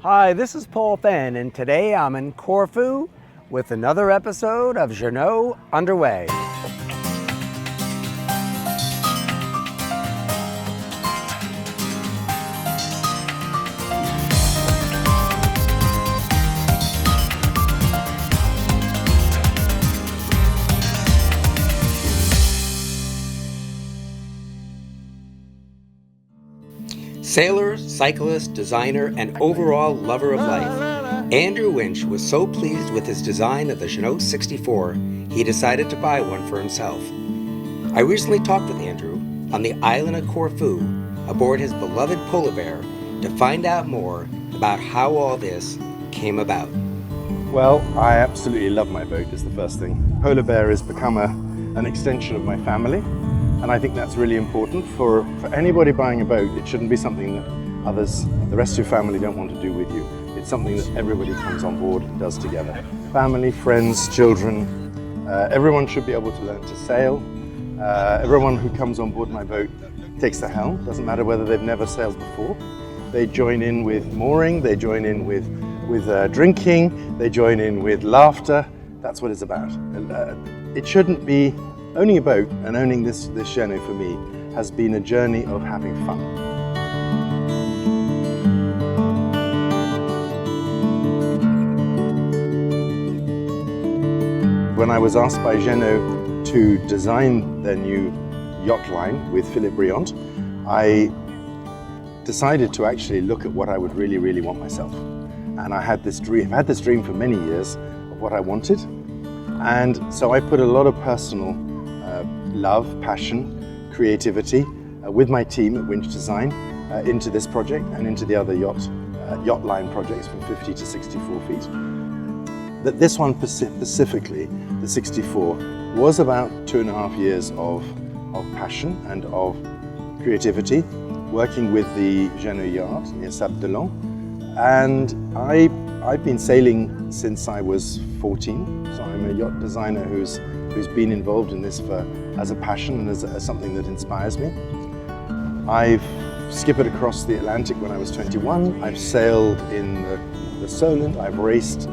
Hi, this is Paul Fenn, and today I'm in Corfu with another episode of Jeanneau underway. Sailor, cyclist, designer, and overall lover of life, Andrew Winch was so pleased with his design of the Jeanneau 64, he decided to buy one for himself. I recently talked with Andrew on the island of Corfu aboard his beloved polar bear to find out more about how all this came about. Well, I absolutely love my boat, is the first thing. Polar bear has become an extension of my family. And I think that's really important for anybody buying a boat. It shouldn't be something that others, the rest of your family, don't want to do with you. It's something that everybody comes on board and does together. Family, friends, children, everyone should be able to learn to sail. Everyone who comes on board my boat takes the helm. Doesn't matter whether they've never sailed before. They join in with mooring, they join in with drinking, they join in with laughter. That's what it's about. It shouldn't be. Owning a boat and owning this Jeanneau for me has been a journey of having fun. When I was asked by Jeanneau to design their new yacht line with Philippe Briand, I decided to actually look at what I would really want myself. And I had this dream, for many years of what I wanted. And so I put a lot of personal love, passion, creativity with my team at Winch Design into this project and into the other yacht line projects from 50 to 64 feet. That this one specifically, the 64, was about 2.5 years of passion and of creativity, working with the Jeanneau yard near Sable d'Olonne. And I've been sailing since I was 14, so I'm a yacht designer who's been involved in this as a passion and as something that inspires me. I've skippered across the Atlantic when I was 21. I've sailed in the Solent. I've raced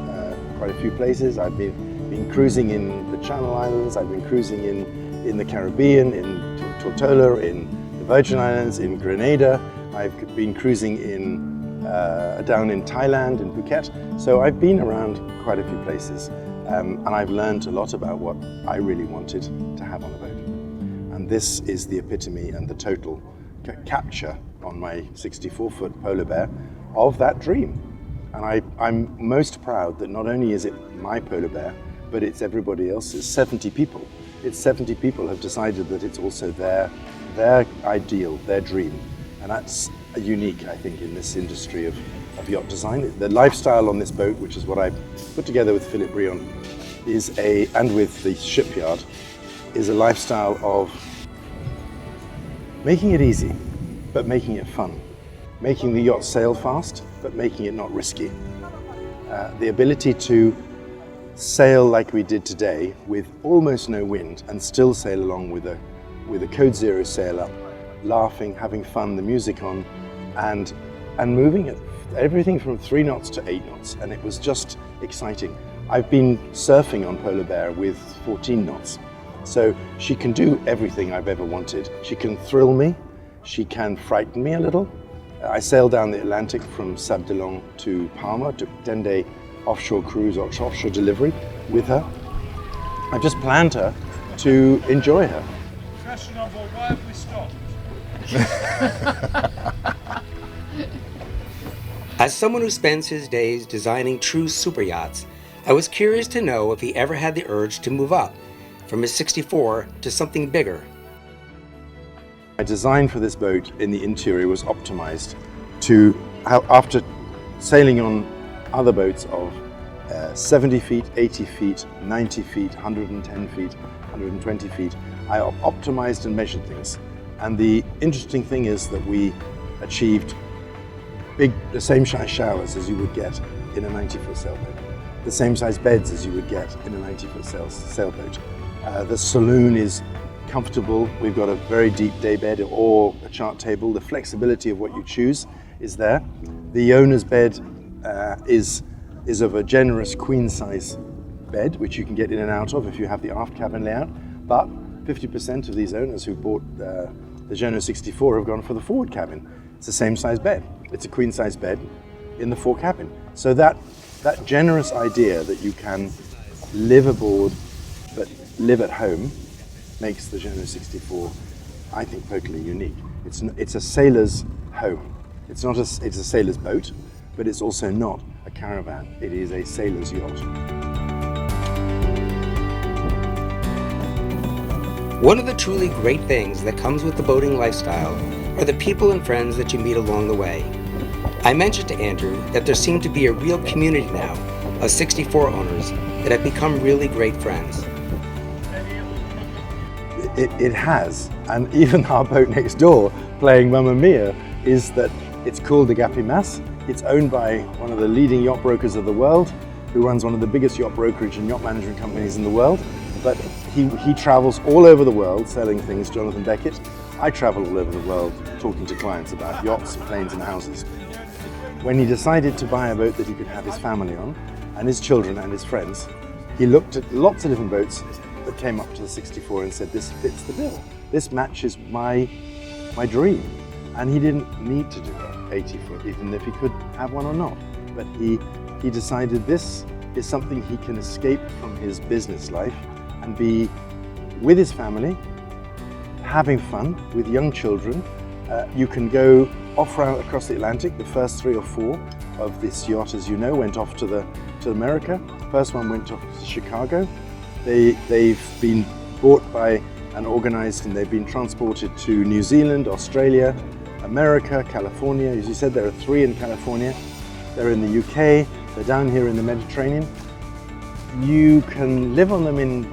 quite a few places. I've been cruising in the Channel Islands. I've been cruising in the Caribbean, in Tortola, in the Virgin Islands, in Grenada. I've been cruising down in Thailand, in Phuket. So I've been around quite a few places. And I've learned a lot about what I really wanted to have on a boat. And this is the epitome and the total capture on my 64-foot polar bear of that dream. And I'm most proud that not only is it my polar bear, but it's everybody else's, 70 people. It's 70 people have decided that it's also their ideal, their dream. And that's unique, I think, in this industry of yacht design. The lifestyle on this boat, which is what I put together with Philippe Briand, and with the shipyard, is a lifestyle of making it easy, but making it fun. Making the yacht sail fast, but making it not risky. The ability to sail like we did today with almost no wind and still sail along with a code zero sail up, laughing, having fun, the music on, and moving it. Everything from 3 knots to 8 knots, and it was just exciting. I've been surfing on Polar Bear with 14 knots, so she can do everything I've ever wanted. She can thrill me, she can frighten me a little. I sailed down the Atlantic from Sable d'Olonne to Palma, to 10-day offshore cruise, offshore delivery with her. I've just planned her to enjoy her. Fashionable, why have we stopped? As someone who spends his days designing true super yachts, I was curious to know if he ever had the urge to move up from his 64 to something bigger. My design for this boat in the interior was optimized to, after sailing on other boats of 70 feet, 80 feet, 90 feet, 110 feet, 120 feet, I optimized and measured things. And the interesting thing is that we achieved the same size showers as you would get in a 90-foot sailboat, the same size beds as you would get in a 90-foot sailboat. The saloon is comfortable. We've got a very deep daybed or a chart table. The flexibility of what you choose is there. The owner's bed is of a generous queen-size bed, which you can get in and out of if you have the aft cabin layout. But 50% of these owners who bought the Jeanneau 64 have gone for the forward cabin. It's the same size bed. It's a queen-size bed in the fore cabin. So that generous idea that you can live aboard but live at home makes the Jeanneau 64, I think, totally unique. It's a sailor's home. It's a sailor's boat, but it's also not a caravan. It is a sailor's yacht. One of the truly great things that comes with the boating lifestyle are the people and friends that you meet along the way. I mentioned to Andrew that there seemed to be a real community now of 64 owners that have become really great friends. It has, and even our boat next door, playing Mamma Mia, is that it's called the Agape Mas. It's owned by one of the leading yacht brokers of the world, who runs one of the biggest yacht brokerage and yacht management companies in the world. But he travels all over the world selling things, Jonathan Beckett. I travel all over the world talking to clients about yachts and planes and houses. When he decided to buy a boat that he could have his family on, and his children and his friends, he looked at lots of different boats that came up to the 64 and said, this fits the bill. This matches my dream. And he didn't need to do an 80 foot, even if he could have one or not. But he decided this is something he can escape from his business life and be with his family, having fun with young children. You can go off-route across the Atlantic. The first 3 or 4 of this yacht, as you know, went off to America. First one went off to Chicago. They've been bought by and organized, and they've been transported to New Zealand, Australia, America, California. As you said, there are 3 in California. They're in the UK. They're down here in the Mediterranean. You can live on them in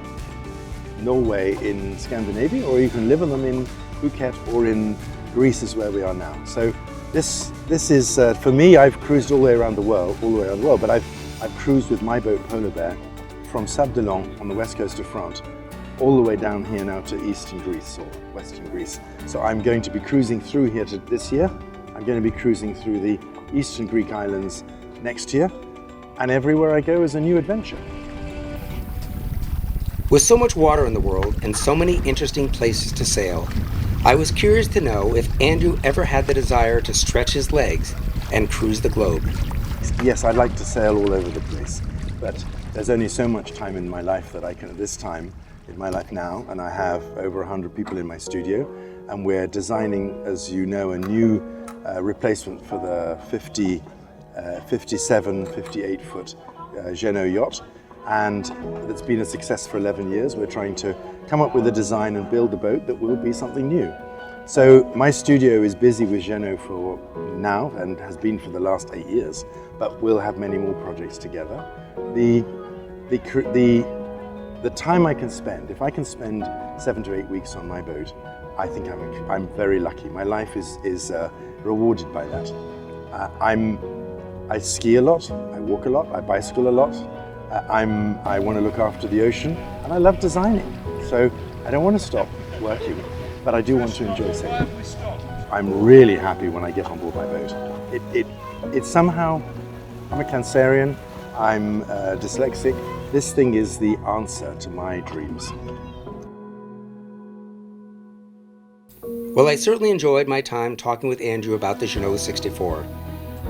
Norway, in Scandinavia, or you can live on them in Phuket or in Greece, is where we are now. So this is for me. I've cruised all the way around the world, but I've cruised with my boat Polar Bear from Sable d'Olonne on the west coast of France all the way down here now to eastern Greece or western Greece. So I'm going to be cruising through here this year. I'm going to be cruising through the eastern Greek islands next year, and everywhere I go is a new adventure. With so much water in the world and so many interesting places to sail, I was curious to know if Andrew ever had the desire to stretch his legs and cruise the globe. Yes, I'd like to sail all over the place, but there's only so much time in my life that I can, at this time in my life now, and I have over 100 people in my studio, and we're designing, as you know, a new replacement for the 57, 58 foot Jeanneau yacht. And it's been a success for 11 years. We're trying to come up with a design and build a boat that will be something new. So my studio is busy with Jeanneau for now and has been for the last 8 years, but we'll have many more projects together. The time I can spend, if I can spend 7 to 8 weeks on my boat, I think I'm very lucky. My life is rewarded by that. I ski a lot, I walk a lot, I bicycle a lot. I want to look after the ocean, and I love designing. So I don't want to stop working, but I do want to enjoy sailing. I'm really happy when I get on board my boat. It's somehow, I'm a Cancerian, I'm dyslexic. This thing is the answer to my dreams. Well, I certainly enjoyed my time talking with Andrew about the Jeanneau 64.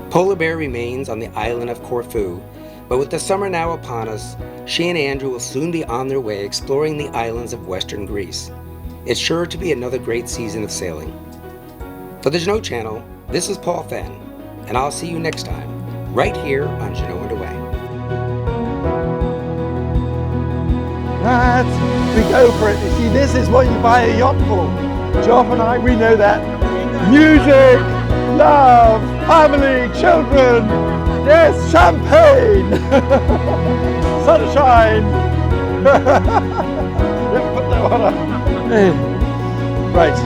Polar Bear remains on the island of Corfu, but with the summer now upon us, she and Andrew will soon be on their way exploring the islands of western Greece. It's sure to be another great season of sailing. For the Jeanneau channel, this is Paul Fenn, and I'll see you next time, right here on Jeanneau Underway. We go for it. You see, this is what you buy a yacht for. Geoff and I, we know that. Music, love, family, children, yes, champagne, sunshine. Yeah, put that one up. Right.